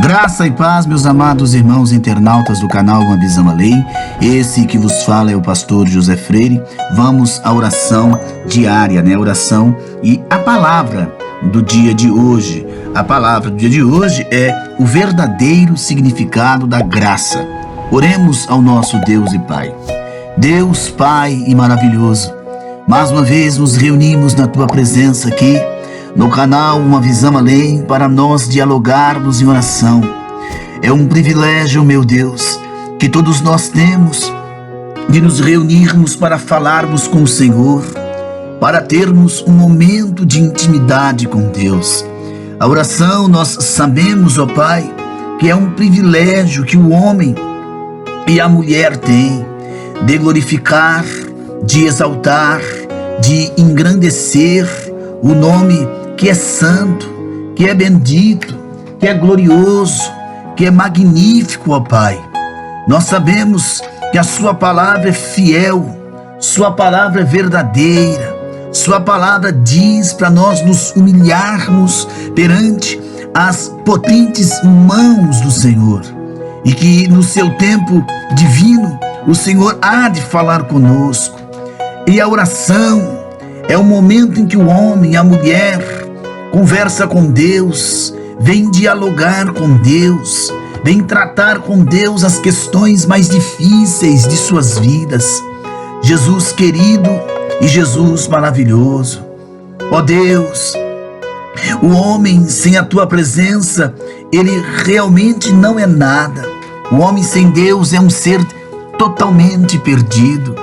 Graça e paz, meus amados irmãos internautas do canal Uma Visão Além. Esse que vos fala é o pastor José Freire. Vamos à oração diária, Oração e a palavra do dia de hoje. A palavra do dia de hoje é o verdadeiro significado da graça. Oremos ao nosso Deus e Pai. Deus, Pai e maravilhoso, mais uma vez nos reunimos na Tua presença aqui, no canal Uma Visão Além, para nós dialogarmos em oração. É um privilégio, meu Deus, que todos nós temos de nos reunirmos para falarmos com o Senhor, para termos um momento de intimidade com Deus. A oração, nós sabemos, ó Pai, que é um privilégio que o homem e a mulher têm de glorificar, de exaltar, de engrandecer o nome que é santo, que é bendito, que é glorioso, que é magnífico, ó Pai. Nós sabemos que a Sua palavra é fiel, Sua palavra é verdadeira, Sua palavra diz para nós nos humilharmos perante as potentes mãos do Senhor, e que no Seu tempo divino o Senhor há de falar conosco. E a oração é o momento em que o homem e a mulher conversa com Deus, vem dialogar com Deus, vem tratar com Deus as questões mais difíceis de suas vidas. Jesus querido e Jesus maravilhoso, ó Deus, o homem sem a Tua presença, ele realmente não é nada. O homem sem Deus é um ser totalmente perdido,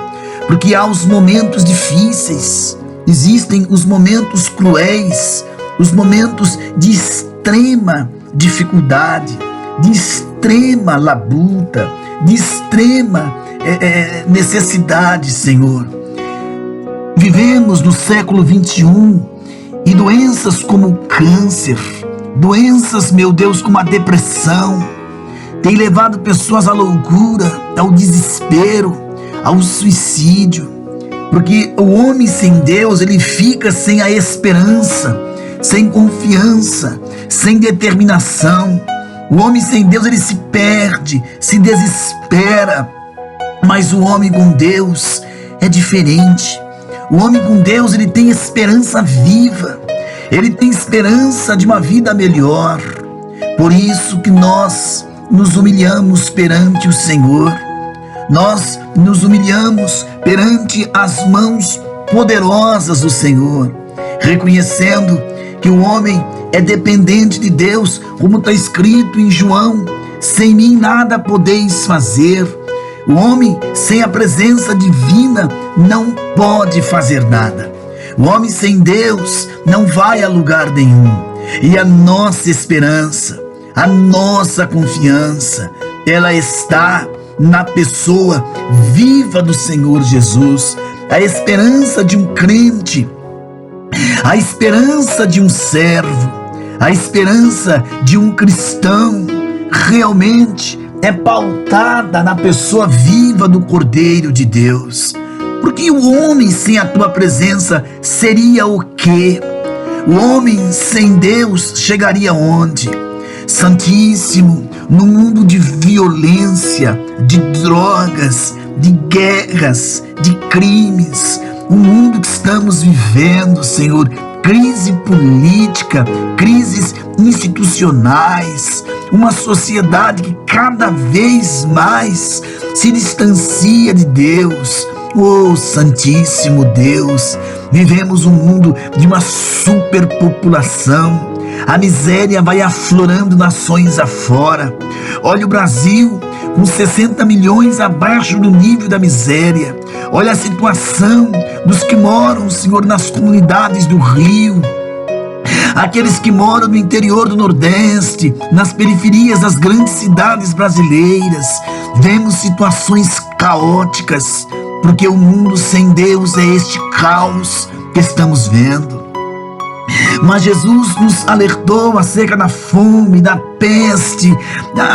porque há os momentos difíceis, existem os momentos cruéis, os momentos de extrema dificuldade, de extrema labuta, de extrema necessidade, Senhor. Vivemos no século 21 e doenças como o câncer, doenças, meu Deus, como a depressão, têm levado pessoas à loucura, ao desespero, ao suicídio, porque o homem sem Deus, ele fica sem a esperança, sem confiança, sem determinação. O homem sem Deus, ele se perde, se desespera. Mas o homem com Deus é diferente. O homem com Deus, ele tem esperança viva, ele tem esperança de uma vida melhor. Por isso que nós nos humilhamos perante o Senhor, nós nos humilhamos perante as mãos poderosas do Senhor, reconhecendo que o homem é dependente de Deus, como está escrito em João: sem mim nada podeis fazer. O homem sem a presença divina não pode fazer nada. O homem sem Deus não vai a lugar nenhum. E a nossa esperança, a nossa confiança, ela está na pessoa viva do Senhor Jesus. A esperança de um crente, a esperança de um servo, a esperança de um cristão realmente é pautada na pessoa viva do Cordeiro de Deus. Porque o homem sem a Tua presença seria o quê? O homem sem Deus chegaria onde? Santíssimo, no mundo de violência, de drogas, de guerras, de crimes, o mundo que estamos vivendo, Senhor, crise política, crises institucionais, uma sociedade que cada vez mais se distancia de Deus. Oh, Santíssimo Deus, vivemos um mundo de uma superpopulação. A miséria vai aflorando nações afora. Olha o Brasil, com 60 milhões abaixo do nível da miséria. Olha a situação dos que moram, Senhor, nas comunidades do Rio, aqueles que moram no interior do Nordeste, nas periferias das grandes cidades brasileiras. Vemos situações caóticas, porque o mundo sem Deus é este caos que estamos vendo. Mas Jesus nos alertou acerca da fome, da peste,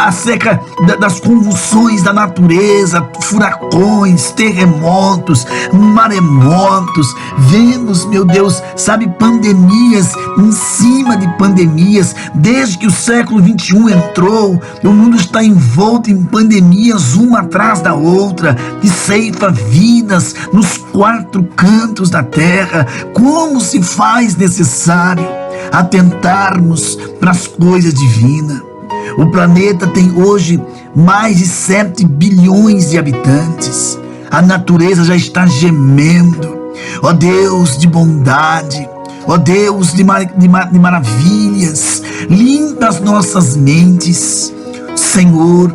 acerca das convulsões da natureza, furacões, terremotos, maremotos. Vemos, meu Deus, sabe, pandemias em cima de pandemias. Desde que o século 21 entrou, o mundo está envolto em pandemias, uma atrás da outra, que ceifa vidas nos quatro cantos da terra. Como se faz necessário atentarmos para as coisas divinas. O planeta tem hoje mais de 7 bilhões de habitantes. A natureza já está gemendo. Ó Deus de bondade, ó Deus de maravilhas, limpa as nossas mentes. Senhor,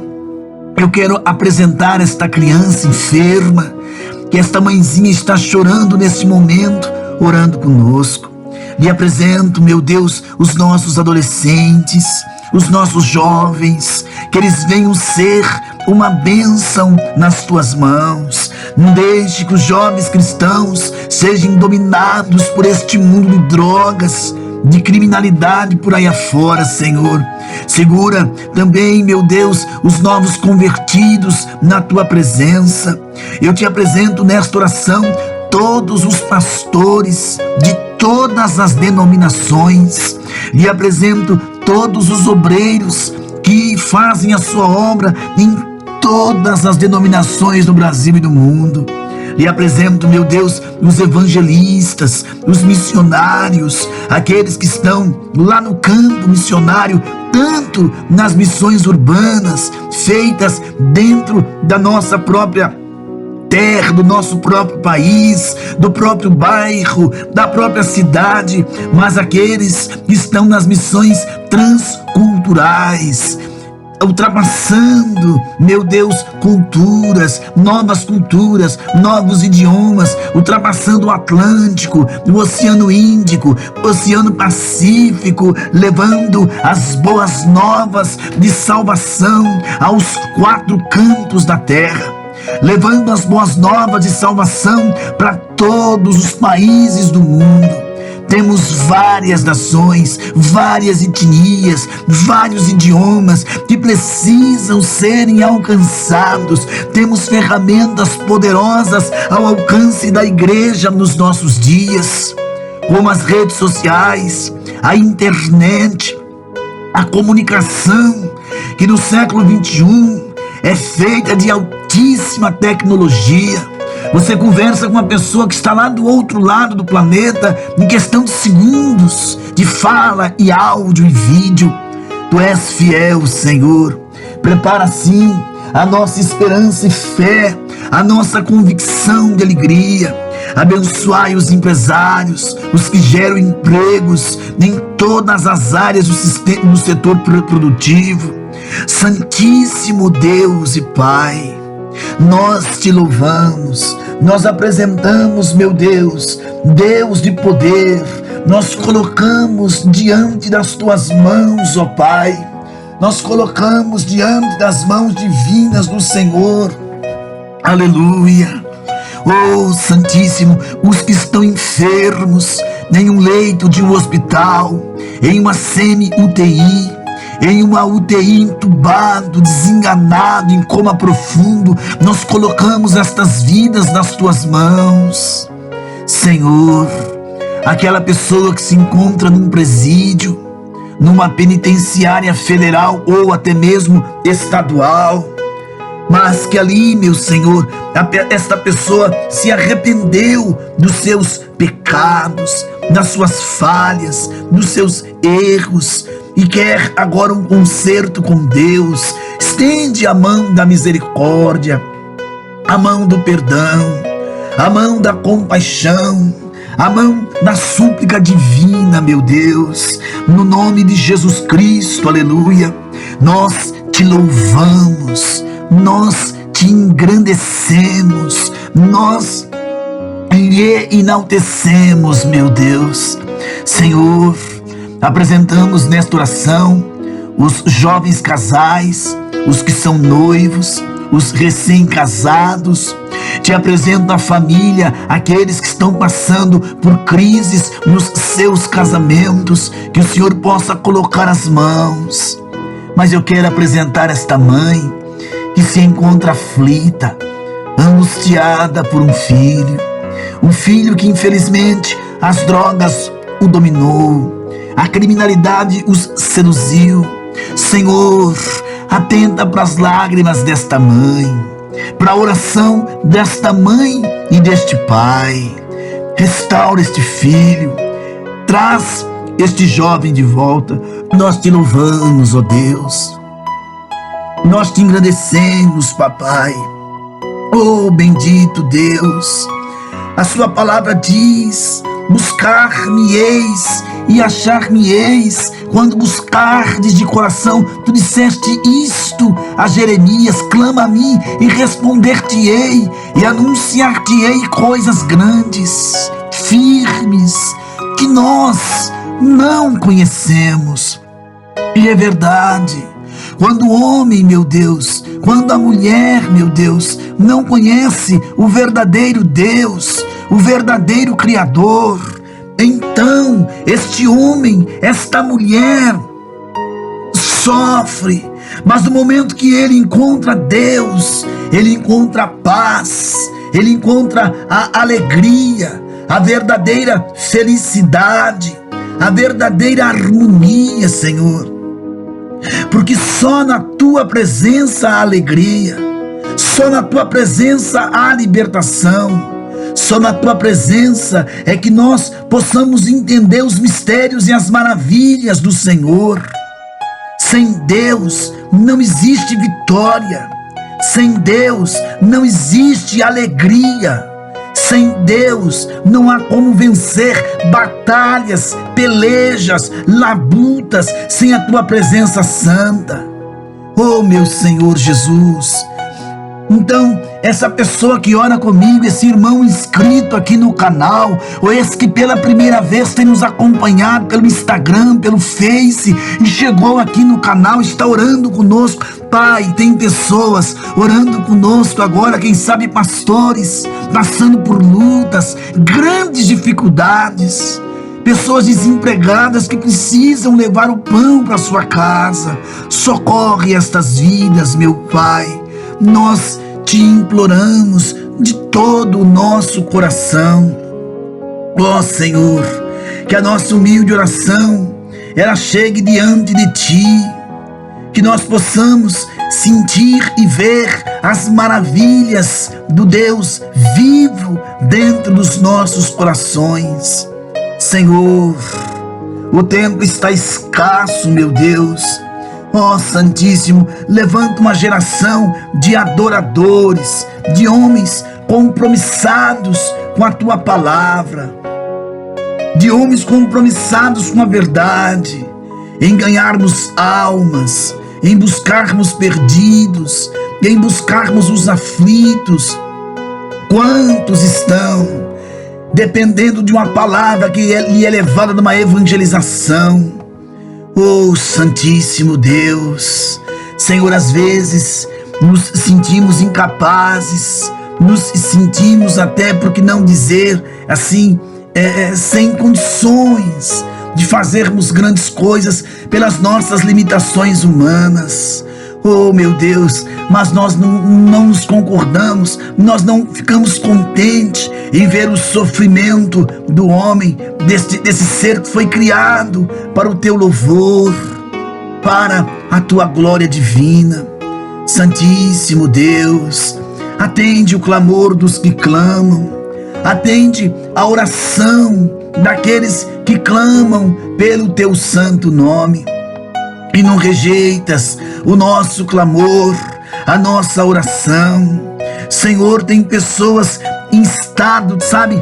eu quero apresentar esta criança enferma, que esta mãezinha está chorando nesse momento, orando conosco. Lhe apresento, meu Deus, os nossos adolescentes, os nossos jovens, que eles venham ser uma bênção nas tuas mãos. Não deixe que os jovens cristãos sejam dominados por este mundo de drogas, de criminalidade por aí afora, Senhor. Segura também, meu Deus, os novos convertidos na tua presença. Eu te apresento nesta oração todos os pastores de todas as denominações. Lhe apresento todos os obreiros que fazem a sua obra em todas as denominações do Brasil e do mundo. Lhe apresento, meu Deus, os evangelistas, os missionários, aqueles que estão lá no campo missionário, tanto nas missões urbanas, feitas dentro da nossa própria terra, do nosso próprio país, do próprio bairro, da própria cidade, mas aqueles que estão nas missões transculturais, ultrapassando, meu Deus, culturas, novos idiomas, ultrapassando o Atlântico, o Oceano Índico, o Oceano Pacífico, levando as boas novas de salvação aos quatro cantos da terra, levando as boas novas de salvação para todos os países do mundo. Temos várias nações, várias etnias, vários idiomas que precisam serem alcançados. Temos ferramentas poderosas ao alcance da igreja nos nossos dias, como as redes sociais, a internet, a comunicação, que no século 21 é feita de altíssima tecnologia. Você conversa com uma pessoa que está lá do outro lado do planeta em questão de segundos, de fala e áudio e vídeo. Tu és fiel, Senhor. Prepara assim a nossa esperança e fé, a nossa convicção de alegria. Abençoai os empresários, os que geram empregos em todas as áreas do setor produtivo. Santíssimo Deus e Pai, nós te louvamos, nós apresentamos, meu Deus, Deus de poder, nós colocamos diante das tuas mãos, ó Pai, nós colocamos diante das mãos divinas do Senhor, aleluia. Oh Santíssimo, os que estão enfermos em um leito de um hospital, em uma semi-UTI, em uma UTI, entubado, desenganado, em coma profundo, nós colocamos estas vidas nas tuas mãos. Senhor, aquela pessoa que se encontra num presídio, numa penitenciária federal ou até mesmo estadual, mas que ali, meu Senhor, esta pessoa se arrependeu dos seus pecados, das suas falhas, dos seus erros, e quer agora um concerto com Deus. Estende a mão da misericórdia, a mão do perdão, a mão da compaixão, a mão da súplica divina, meu Deus, no nome de Jesus Cristo, aleluia. Nós te louvamos, nós te engrandecemos, nós lhe enaltecemos, meu Deus. Senhor, apresentamos nesta oração os jovens casais, os que são noivos, os recém-casados. Te apresento a família, aqueles que estão passando por crises nos seus casamentos, que o Senhor possa colocar as mãos. mas eu quero apresentar esta mãe que se encontra aflita, angustiada por um filho que infelizmente as drogas o dominou, a criminalidade os seduziu. Senhor, atenta para as lágrimas desta mãe, para a oração desta mãe e deste pai. Restaura este filho, traz este jovem de volta. Nós te louvamos, ó Deus, nós te engrandecemos, papai. Oh, bendito Deus, a sua palavra diz: buscar-me-eis e achar-me-eis, quando buscardes de coração. Tu disseste isto a Jeremias: clama a mim e responder-te-ei, e anunciar-te-ei coisas grandes, firmes, que nós não conhecemos. E é verdade, quando o homem, meu Deus, quando a mulher, meu Deus, não conhece o verdadeiro Deus, o verdadeiro Criador, então este homem, esta mulher sofre. Mas no momento que ele encontra Deus, ele encontra a paz, ele encontra a alegria, a verdadeira felicidade, a verdadeira harmonia, Senhor. Porque só na tua presença há alegria, só na tua presença há libertação, só na tua presença é que nós possamos entender os mistérios e as maravilhas do Senhor. Sem Deus não existe vitória, sem Deus não existe alegria, sem Deus não há como vencer batalhas, pelejas, labutas, sem a tua presença santa. Oh, meu Senhor Jesus. Então, essa pessoa que ora comigo, esse irmão inscrito aqui no canal, ou esse que pela primeira vez tem nos acompanhado pelo Instagram, pelo Face, e chegou aqui no canal, está orando conosco. Pai, tem pessoas orando conosco agora, quem sabe pastores, passando por lutas, grandes dificuldades, pessoas desempregadas que precisam levar o pão para sua casa. Socorre estas vidas, meu Pai. Nós te imploramos de todo o nosso coração. Ó Senhor, que a nossa humilde oração, ela chegue diante de Ti, que nós possamos sentir e ver as maravilhas do Deus vivo dentro dos nossos corações. Senhor, o tempo está escasso, meu Deus. Ó Santíssimo, levanta uma geração de adoradores, de homens compromissados com a Tua palavra, de homens compromissados com a verdade, em ganharmos almas, em buscarmos perdidos, em buscarmos os aflitos. Quantos estão dependendo de uma palavra que lhe é levada numa evangelização? Oh, Santíssimo Deus, Senhor, às vezes nos sentimos incapazes, nos sentimos até, por que não dizer assim, sem condições de fazermos grandes coisas pelas nossas limitações humanas. Oh, meu Deus, mas nós não nos concordamos, nós não ficamos contentes em ver o sofrimento do homem, desse ser que foi criado para o teu louvor, para a tua glória divina. Santíssimo Deus, atende o clamor dos que clamam, atende a oração daqueles que clamam pelo teu santo nome, e não rejeitas o nosso clamor, a nossa oração. Senhor, tem pessoas em estado, sabe,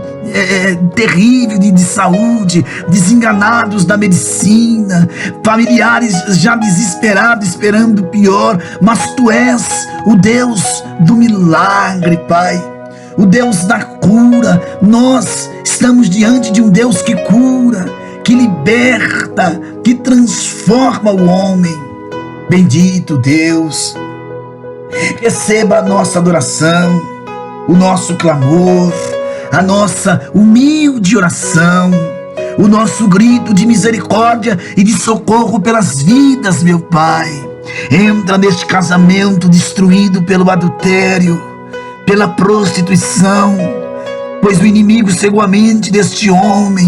terrível de saúde, desenganados da medicina, familiares já desesperados, esperando o pior, mas Tu és o Deus do milagre, Pai, o Deus da cura. Nós estamos diante de um Deus que cura, que liberta, que transforma o homem. Bendito Deus, receba a nossa adoração, o nosso clamor, a nossa humilde oração, o nosso grito de misericórdia e de socorro pelas vidas, meu Pai. Entra neste casamento destruído pelo adultério, pela prostituição, pois o inimigo cegou a mente deste homem.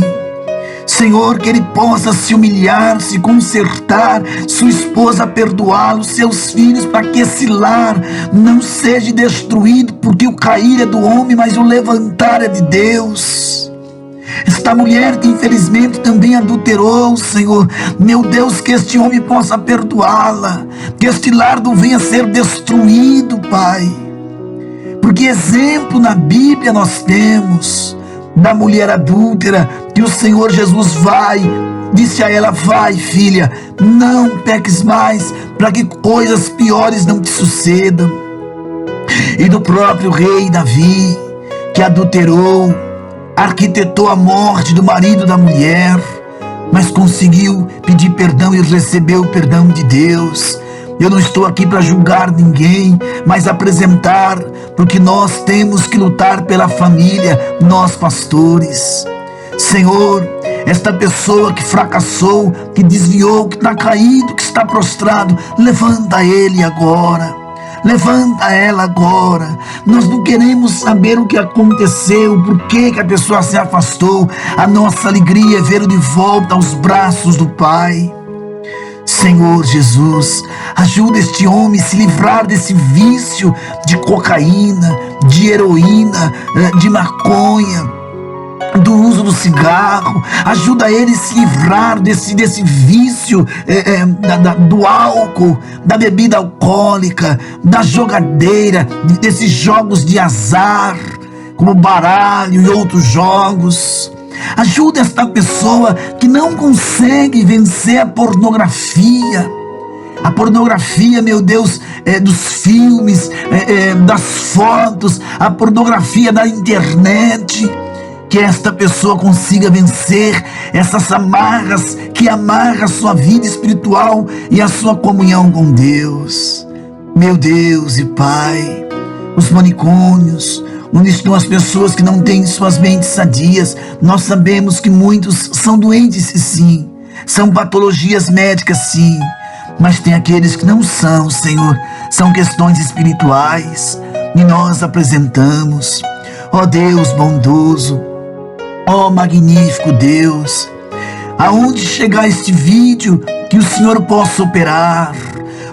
Senhor, que ele possa se humilhar, se consertar, sua esposa perdoá-lo, seus filhos, para que esse lar não seja destruído, porque o cair é do homem, mas o levantar é de Deus. Esta mulher que infelizmente também adulterou, Senhor, meu Deus, que este homem possa perdoá-la, que este lar não venha a ser destruído, Pai, porque exemplo na Bíblia nós temos da mulher adúltera, que o Senhor Jesus disse a ela: vai, filha, não peques mais, para que coisas piores não te sucedam. E do próprio rei Davi, que adulterou, arquitetou a morte do marido da mulher, mas conseguiu pedir perdão e recebeu o perdão de Deus. Eu não estou aqui para julgar ninguém, mas apresentar, porque nós temos que lutar pela família, nós pastores. Senhor, esta pessoa que fracassou, que desviou, que está caído, que está prostrado, levanta ele agora. Levanta ela agora. Nós não queremos saber o que aconteceu, por que a pessoa se afastou. A nossa alegria é vê-lo de volta aos braços do Pai. Senhor Jesus, ajuda este homem a se livrar desse vício de cocaína, de heroína, de maconha, do uso do cigarro. Ajuda ele a se livrar desse vício do álcool, da bebida alcoólica, da jogadeira, desses jogos de azar, como baralho e outros jogos. Ajuda esta pessoa que não consegue vencer a pornografia. A pornografia, meu Deus, dos filmes, das fotos, a pornografia da internet. Que esta pessoa consiga vencer essas amarras que amarram a sua vida espiritual e a sua comunhão com Deus. Meu Deus e Pai, os manicômios, onde estão as pessoas que não têm suas mentes sadias, nós sabemos que muitos são doentes, sim, são patologias médicas, sim, mas tem aqueles que não são, Senhor, são questões espirituais, e nós apresentamos. Ó Deus bondoso, ó magnífico Deus, aonde chegar este vídeo, que o Senhor possa operar.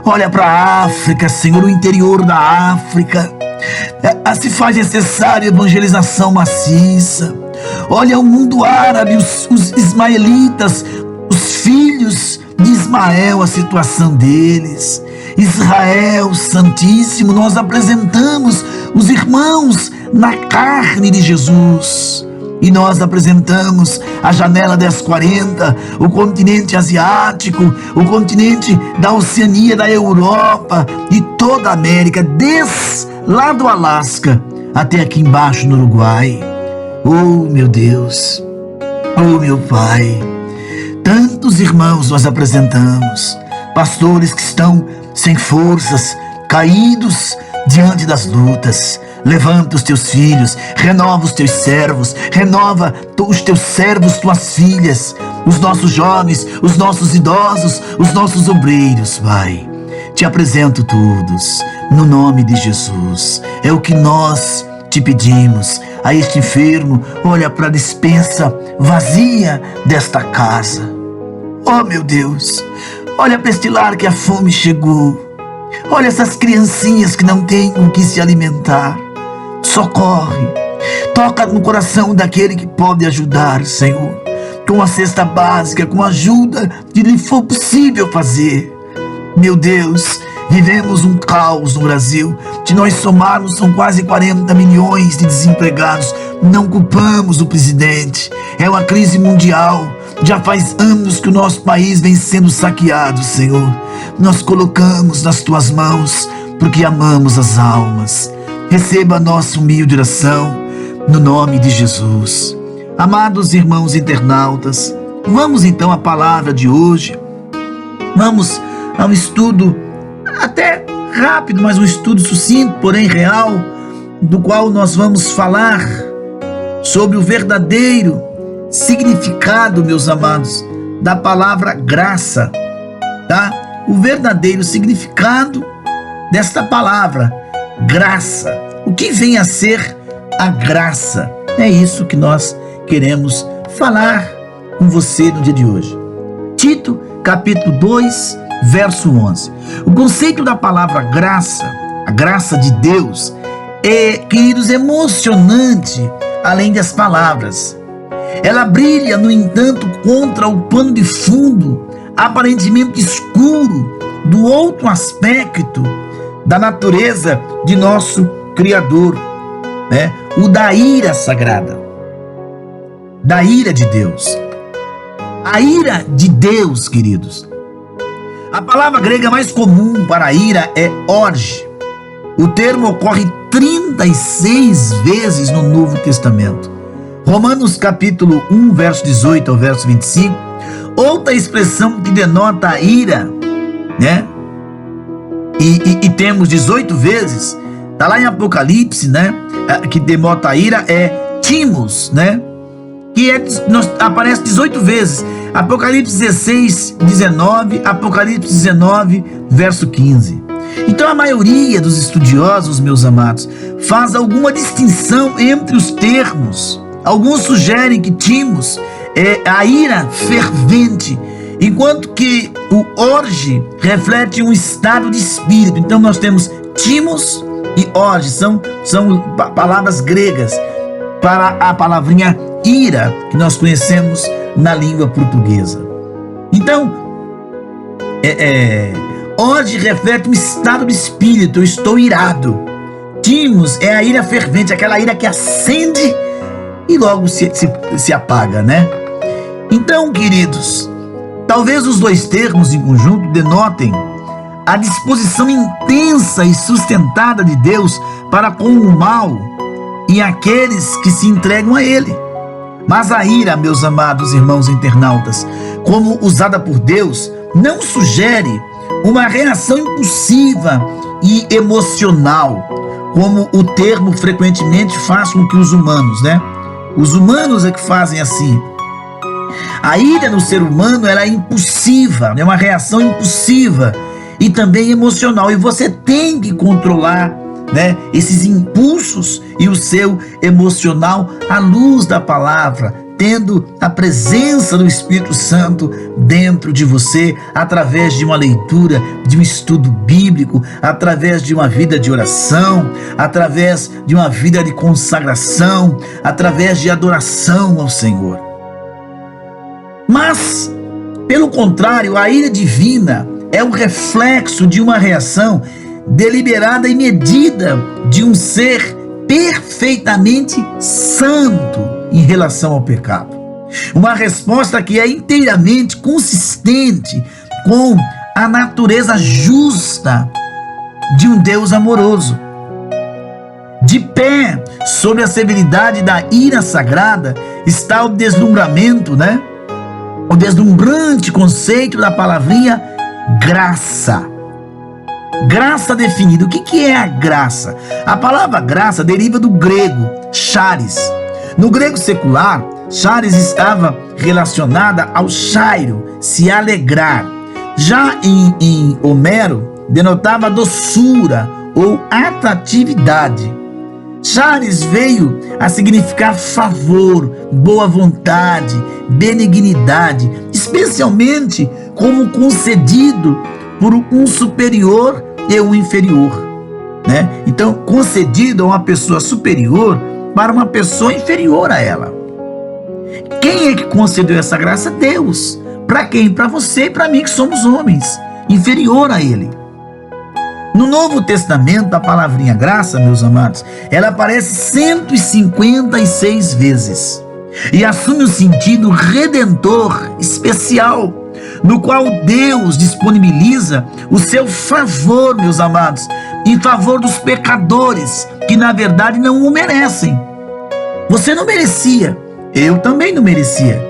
Olha para a África, Senhor, o interior da África, se faz necessária evangelização maciça. Olha o mundo árabe, os ismaelitas, os filhos de Ismael, a situação deles. Israel Santíssimo, nós apresentamos os irmãos na carne de Jesus. E nós apresentamos a janela 1040, o continente asiático, o continente da Oceania, da Europa, de toda a América, desde lá do Alasca até aqui embaixo no Uruguai. Oh meu Deus, oh meu Pai, tantos irmãos nós apresentamos, pastores que estão sem forças, caídos diante das lutas. Levanta os teus filhos, renova os teus servos, renova os teus servos, tuas filhas, os nossos jovens, os nossos idosos, os nossos obreiros, Pai. Te apresento todos, no nome de Jesus. É o que nós te pedimos. A este enfermo, olha para a despensa vazia desta casa. Oh meu Deus, olha para este lar que a fome chegou. Olha essas criancinhas que não têm com que se alimentar. Socorre, toca no coração daquele que pode ajudar, Senhor, com a cesta básica, com a ajuda que lhe for possível fazer. Meu Deus, vivemos um caos no Brasil. Se nós somarmos, são quase 40 milhões de desempregados. Não culpamos o presidente, é uma crise mundial. Já faz anos que o nosso país vem sendo saqueado, Senhor. Nós colocamos nas tuas mãos, porque amamos as almas. Receba a nossa humilde oração, no nome de Jesus. Amados irmãos internautas, vamos então à palavra de hoje. Vamos ao estudo, até rápido, mas um estudo sucinto, porém real, do qual nós vamos falar sobre o verdadeiro significado, meus amados, da palavra graça, tá? o verdadeiro significado desta palavra, graça. O que vem a ser a graça? É isso que nós queremos falar com você no dia de hoje. Tito, capítulo 2, verso 11. O conceito da palavra graça, a graça de Deus, é, queridos, emocionante além das palavras. Ela brilha, no entanto, contra o pano de fundo aparentemente escuro do outro aspecto da natureza de nosso Criador, né? O da ira sagrada, da ira de Deus. A ira de Deus, queridos. A palavra grega mais comum para ira é orge. O termo ocorre 36 vezes no Novo Testamento. Romanos capítulo 1, verso 18 ao verso 25. Outra expressão que denota a ira, né? E temos 18 vezes, está lá em Apocalipse, né? Que denota a ira é timos, né? Que aparece 18 vezes. Apocalipse 16, 19, Apocalipse 19, verso 15. Então a maioria dos estudiosos, meus amados, faz alguma distinção entre os termos. Alguns sugerem que timos é a ira fervente, enquanto que o orge reflete um estado de espírito. Então nós temos timos e orge, são palavras gregas para a palavrinha ira, que nós conhecemos na língua portuguesa. Então, orge reflete um estado de espírito, eu estou irado. Timos é a ira fervente, aquela ira que acende e logo se apaga, né? Então, queridos, talvez os dois termos em conjunto denotem a disposição intensa e sustentada de Deus para com o mal e aqueles que se entregam a ele. Mas a ira, meus amados irmãos internautas, como usada por Deus, não sugere uma reação impulsiva e emocional, como o termo frequentemente faz com que os humanos, né? Os humanos é que fazem assim. A ira no ser humano, ela é impulsiva, é uma reação impulsiva e também emocional. E você tem que controlar, né, esses impulsos e o seu emocional à luz da palavra, tendo a presença do Espírito Santo dentro de você, através de uma leitura, de um estudo bíblico, através de uma vida de oração, através de uma vida de consagração, através de adoração ao Senhor. Mas, pelo contrário, a ira divina é o reflexo de uma reação deliberada e medida de um ser perfeitamente santo em relação ao pecado. Uma resposta que é inteiramente consistente com a natureza justa de um Deus amoroso. De pé sobre a severidade da ira sagrada está o deslumbramento, né? O deslumbrante conceito da palavrinha graça. Graça definida. O que é a graça? A palavra graça deriva do grego charis. No grego secular, charis estava relacionada ao chairo, se alegrar. Já em Homero, denotava doçura ou atratividade. Charis veio a significar favor, boa vontade, benignidade, especialmente como concedido por um superior e um inferior, né? Então, concedido a uma pessoa superior para uma pessoa inferior a ela. Quem é que concedeu essa graça? Deus. Para quem? Para você e para mim, que somos homens, inferior a ele. No Novo Testamento, a palavrinha graça, meus amados, ela aparece 156 vezes e assume um sentido redentor especial, no qual Deus disponibiliza o seu favor, meus amados, em favor dos pecadores, que na verdade não o merecem. Você não merecia, eu também não merecia.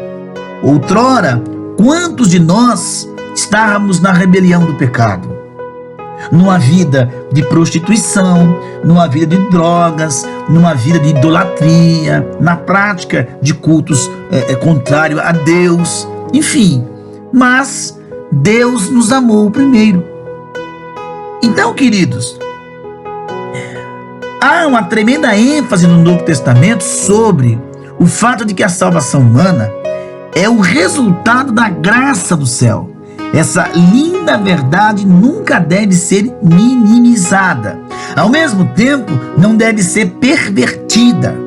Outrora, quantos de nós estávamos na rebelião do pecado? Numa vida de prostituição, numa vida de drogas, numa vida de idolatria, na prática de cultos contrários a Deus, enfim. Mas Deus nos amou primeiro. Então, queridos, há uma tremenda ênfase no Novo Testamento sobre o fato de que a salvação humana é o resultado da graça do céu. Essa linda verdade nunca deve ser minimizada. Ao mesmo tempo, não deve ser pervertida.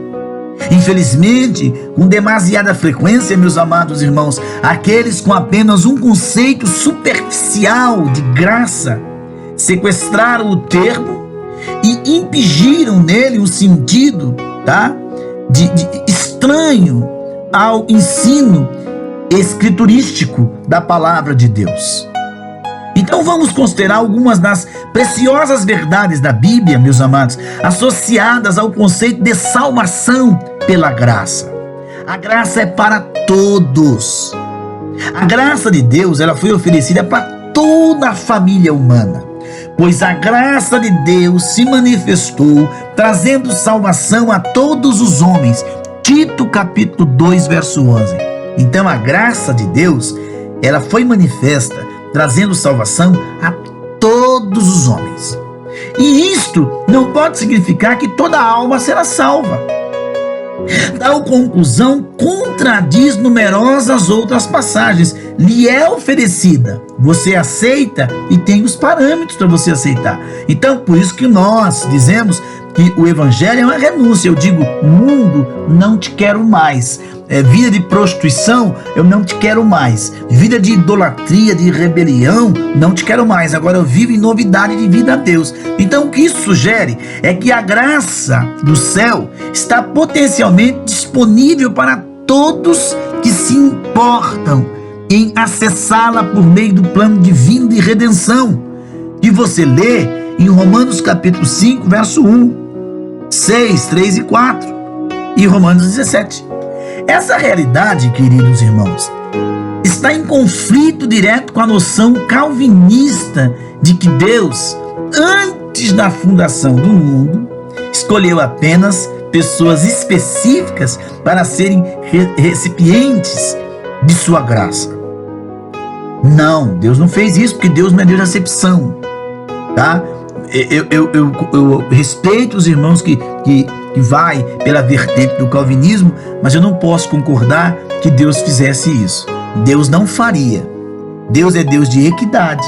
Infelizmente, com demasiada frequência, meus amados irmãos, aqueles com apenas um conceito superficial de graça sequestraram o termo e impingiram nele um sentido, de estranho ao ensino escriturístico da palavra de Deus. Então vamos considerar algumas das preciosas verdades da Bíblia, meus amados, associadas ao conceito de salvação pela graça. A graça é para todos. A graça de Deus, ela foi oferecida para toda a família humana, pois a graça de Deus se manifestou, trazendo salvação a todos os homens. Tito capítulo 2, verso 11. Então a graça de Deus, ela foi manifesta, trazendo salvação a todos os homens. E isto não pode significar que toda alma será salva. Tal conclusão contradiz numerosas outras passagens. Lhe é oferecida, você aceita e tem os parâmetros para você aceitar. Então, por isso que nós dizemos que o evangelho é uma renúncia. Eu digo, mundo, não te quero mais. Vida de prostituição, eu não te quero mais. Vida de idolatria, de rebelião, não te quero mais. Agora eu vivo em novidade de vida a Deus. Então o que isso sugere é que a graça do céu está potencialmente disponível para todos que se importam em acessá-la por meio do plano divino de redenção, que você lê em Romanos capítulo 5, verso 1, 6, 3 e 4 e Romanos 17. Essa realidade, queridos irmãos, está em conflito direto com a noção calvinista de que Deus, antes da fundação do mundo, escolheu apenas pessoas específicas para serem recipientes de sua graça. Não, Deus não fez isso, porque Deus não é Deus de acepção, tá? Eu respeito os irmãos que vai pela vertente do calvinismo, mas eu não posso concordar que Deus fizesse isso. Deus não faria. Deus é Deus de equidade.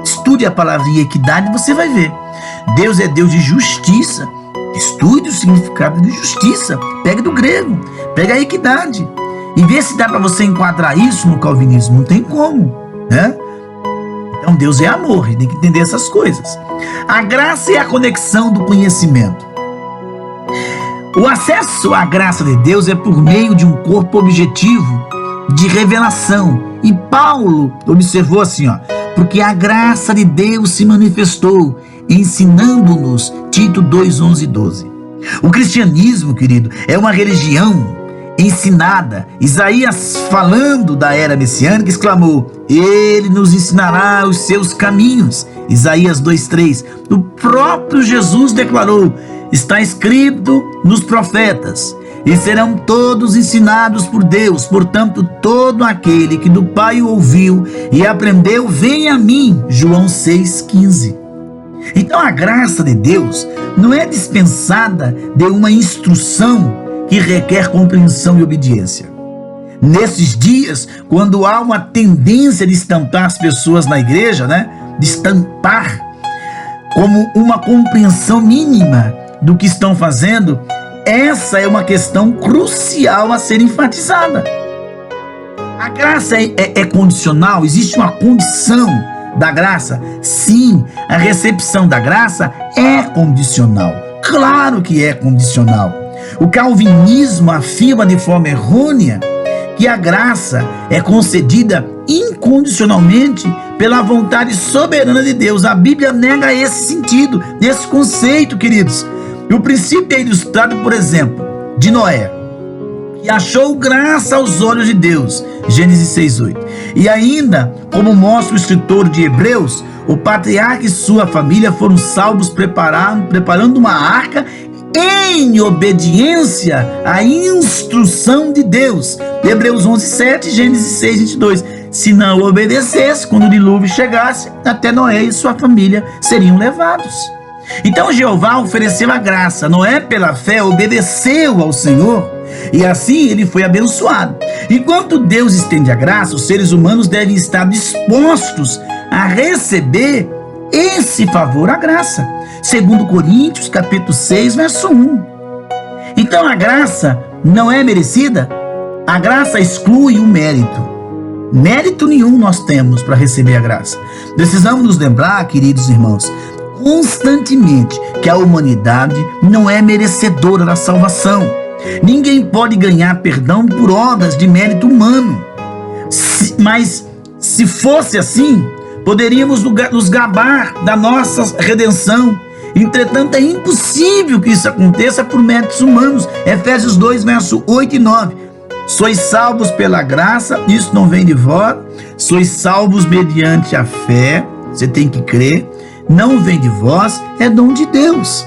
Estude a palavra de equidade e você vai ver. Deus é Deus de justiça. Estude o significado de justiça. Pega do grego, pega a equidade e vê se dá para você enquadrar isso no calvinismo. Não tem como, né? Então Deus é amor, e tem que entender essas coisas. A graça é a conexão do conhecimento. O acesso à graça de Deus é por meio de um corpo objetivo de revelação. E Paulo observou assim, porque a graça de Deus se manifestou, ensinando-nos, Tito 2, 11 e 12. O cristianismo, querido, é uma religião ensinada. Isaías, falando da era messiânica, exclamou: ele nos ensinará os seus caminhos. Isaías 2:3. O próprio Jesus declarou: está escrito nos profetas, e serão todos ensinados por Deus. Portanto, todo aquele que do Pai ouviu e aprendeu, vem a mim. João 6,15. Então a graça de Deus não é dispensada de uma instrução que requer compreensão e obediência. Nesses dias, quando há uma tendência de estampar as pessoas na igreja, de estampar como uma compreensão mínima do que estão fazendo, essa é uma questão crucial a ser enfatizada. A graça é condicional? Existe uma condição da graça? Sim, a recepção da graça é condicional. Claro que é condicional. O calvinismo afirma de forma errônea que a graça é concedida incondicionalmente pela vontade soberana de Deus. A Bíblia nega esse sentido, esse conceito, queridos. E o princípio é ilustrado, por exemplo, de Noé, que achou graça aos olhos de Deus, Gênesis 6:8. E ainda, como mostra o escritor de Hebreus, o patriarca e sua família foram salvos preparando uma arca em obediência à instrução de Deus. Hebreus 11:7, Gênesis 6:22. se não obedecesse, quando o dilúvio chegasse, até Noé e sua família seriam levados. Então Jeová ofereceu a graça. Noé, pela fé, obedeceu ao Senhor e assim ele foi abençoado. Enquanto Deus estende a graça, os seres humanos devem estar dispostos a receber esse favor, a graça. Segundo Coríntios, capítulo 6, verso 1. Então a graça não é merecida? A graça exclui o mérito. Mérito nenhum nós temos para receber a graça. Precisamos nos lembrar, queridos irmãos, constantemente que a humanidade não é merecedora da salvação. Ninguém pode ganhar perdão por obras de mérito humano. Mas se fosse assim, poderíamos nos gabar da nossa redenção. Entretanto, é impossível que isso aconteça por méritos humanos. Efésios 2, verso 8 e 9. Sois salvos pela graça, isso não vem de vós, sois salvos mediante a fé, você tem que crer, não vem de vós, é dom de Deus.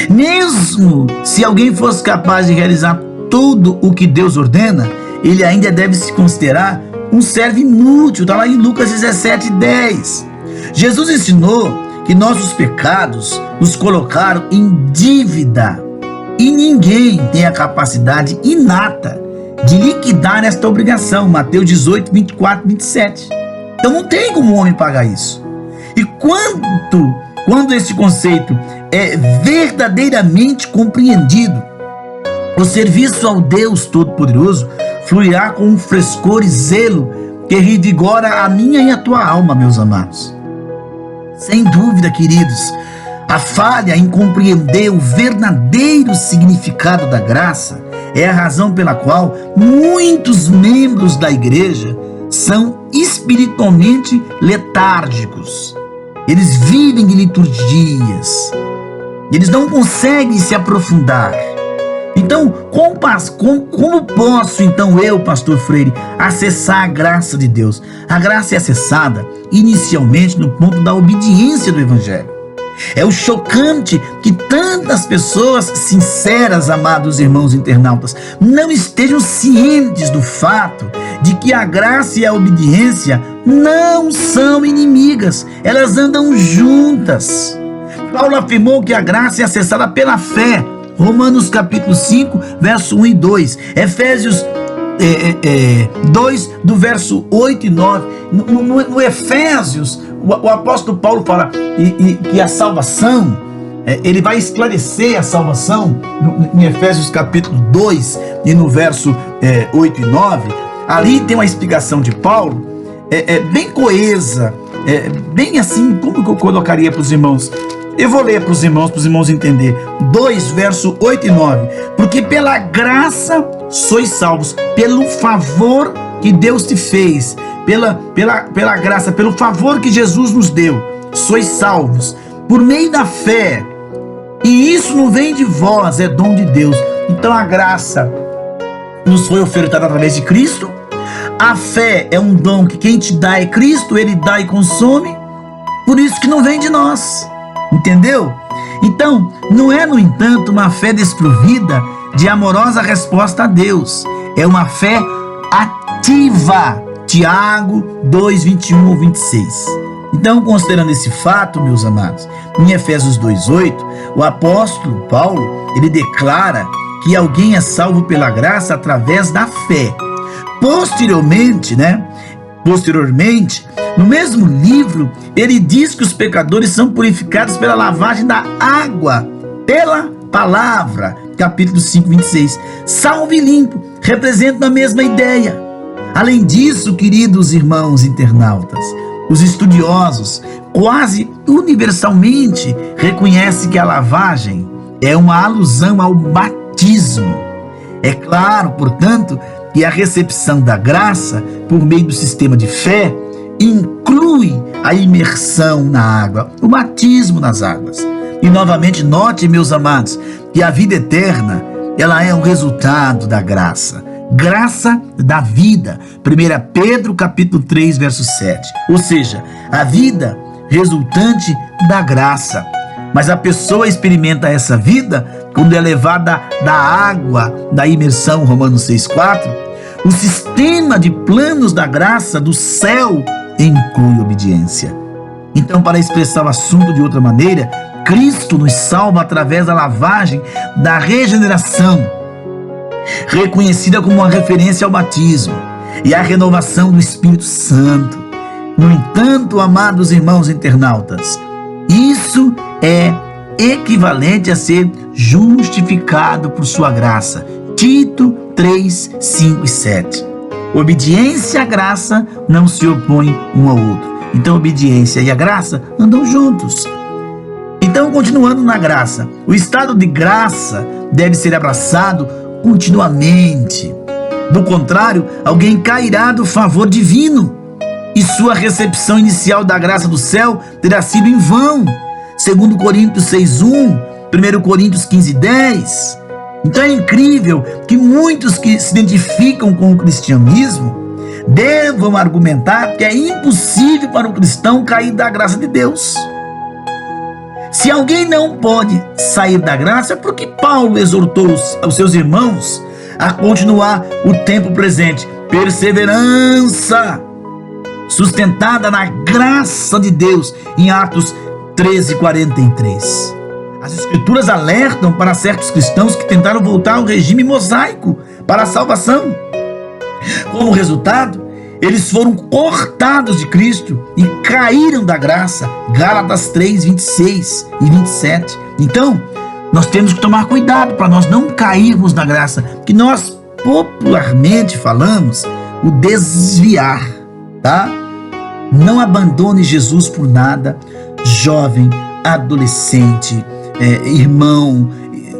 Mesmo se alguém fosse capaz de realizar tudo o que Deus ordena, ele ainda deve se considerar um servo inútil, está lá em Lucas 17, 10. Jesus ensinou que nossos pecados nos colocaram em dívida. E ninguém tem a capacidade inata de liquidar esta obrigação. Mateus 18, 24, 27. Então não tem como o homem pagar isso. E quando esse conceito é verdadeiramente compreendido, o serviço ao Deus Todo-Poderoso fluirá com um frescor e zelo que revigora a minha e a tua alma, meus amados. Sem dúvida, queridos, a falha em compreender o verdadeiro significado da graça é a razão pela qual muitos membros da igreja são espiritualmente letárgicos. Eles vivem de liturgias, eles não conseguem se aprofundar. Então, como posso, então, eu, pastor Freire, acessar a graça de Deus? A graça é acessada inicialmente no ponto da obediência do Evangelho. É o chocante que tantas pessoas sinceras, amados irmãos internautas, não estejam cientes do fato de que a graça e a obediência não são inimigas, elas andam juntas. Paulo afirmou que a graça é acessada pela fé, Romanos capítulo 5, verso 1 e 2, Efésios 2, do verso 8 e 9, no Efésios, o apóstolo Paulo fala que a salvação, ele vai esclarecer a salvação em Efésios capítulo 2 e no verso 8 e 9, ali tem uma explicação de Paulo, bem coesa, bem assim, como que eu colocaria para os irmãos? Eu vou ler para os irmãos entender. 2, verso 8 e 9. Porque pela graça sois salvos, pelo favor que Deus te fez, pela graça, pelo favor que Jesus nos deu, sois salvos, por meio da fé. E isso não vem de vós, é dom de Deus. Então a graça nos foi ofertada através de Cristo. A fé é um dom que quem te dá é Cristo, Ele dá e consome. Por isso que não vem de nós. Entendeu? Então, não é, no entanto, uma fé desprovida de amorosa resposta a Deus. É uma fé ativa. Tiago 2, 21 ou 26. Então, considerando esse fato, meus amados, em Efésios 2, 8, o apóstolo Paulo, ele declara que alguém é salvo pela graça através da fé. Posteriormente, no mesmo livro, ele diz que os pecadores são purificados pela lavagem da água, pela palavra, capítulo 5, 26. Salvo e limpo representam a mesma ideia. Além disso, queridos irmãos internautas, os estudiosos quase universalmente reconhecem que a lavagem é uma alusão ao batismo. É claro, portanto, que a recepção da graça por meio do sistema de fé inclui a imersão na água, o batismo nas águas. E novamente note, meus amados, que a vida eterna, ela é o resultado da graça. Graça da vida. 1 Pedro capítulo 3, verso 7. Ou seja, a vida resultante da graça. Mas a pessoa experimenta essa vida quando é levada da água da imersão, Romanos 6,4, O sistema de planos da graça do céu inclui obediência. Então, para expressar o assunto de outra maneira, Cristo nos salva através da lavagem da regeneração, reconhecida como uma referência ao batismo e à renovação do Espírito Santo. No entanto, amados irmãos internautas, isso é equivalente a ser justificado por sua graça. Tito 3, 5 e 7. Obediência à graça não se opõe um ao outro. Então, obediência e a graça andam juntos. Então, continuando na graça, o estado de graça deve ser abraçado continuamente. Do contrário, alguém cairá do favor divino e sua recepção inicial da graça do céu terá sido em vão. 2 Coríntios 6:1, 1 Coríntios 15:10. Então é incrível que muitos que se identificam com o cristianismo devam argumentar que é impossível para o cristão cair da graça de Deus. Se alguém não pode sair da graça, é porque Paulo exortou os seus irmãos a continuar o tempo presente. Perseverança sustentada na graça de Deus, em Atos 13:43. As escrituras alertam para certos cristãos que tentaram voltar ao regime mosaico para a salvação. Como resultado, eles foram cortados de Cristo e caíram da graça. Gálatas 3, 26 e 27. Então, nós temos que tomar cuidado para nós não cairmos da graça, que nós popularmente falamos o desviar, tá? Não abandone Jesus por nada, jovem, adolescente, irmão,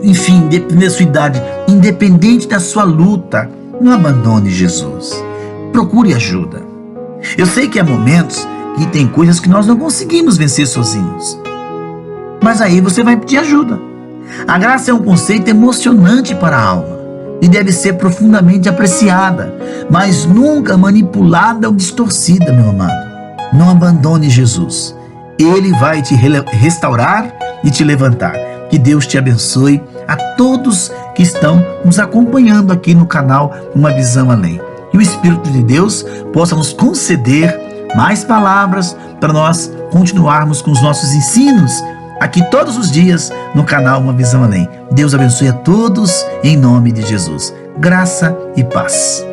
enfim, independente da sua idade, independente da sua luta, não abandone Jesus. Procure ajuda. Eu sei que há momentos que tem coisas que nós não conseguimos vencer sozinhos, mas aí você vai pedir ajuda. A graça é um conceito emocionante para a alma e deve ser profundamente apreciada, mas nunca manipulada ou distorcida, meu amado. Não abandone Jesus. Ele vai te restaurar e te levantar. Que Deus te abençoe, a todos que estão nos acompanhando aqui no canal Uma Visão Além. E o Espírito de Deus possa nos conceder mais palavras para nós continuarmos com os nossos ensinos aqui todos os dias no canal Uma Visão Além. Deus abençoe a todos em nome de Jesus. Graça e paz.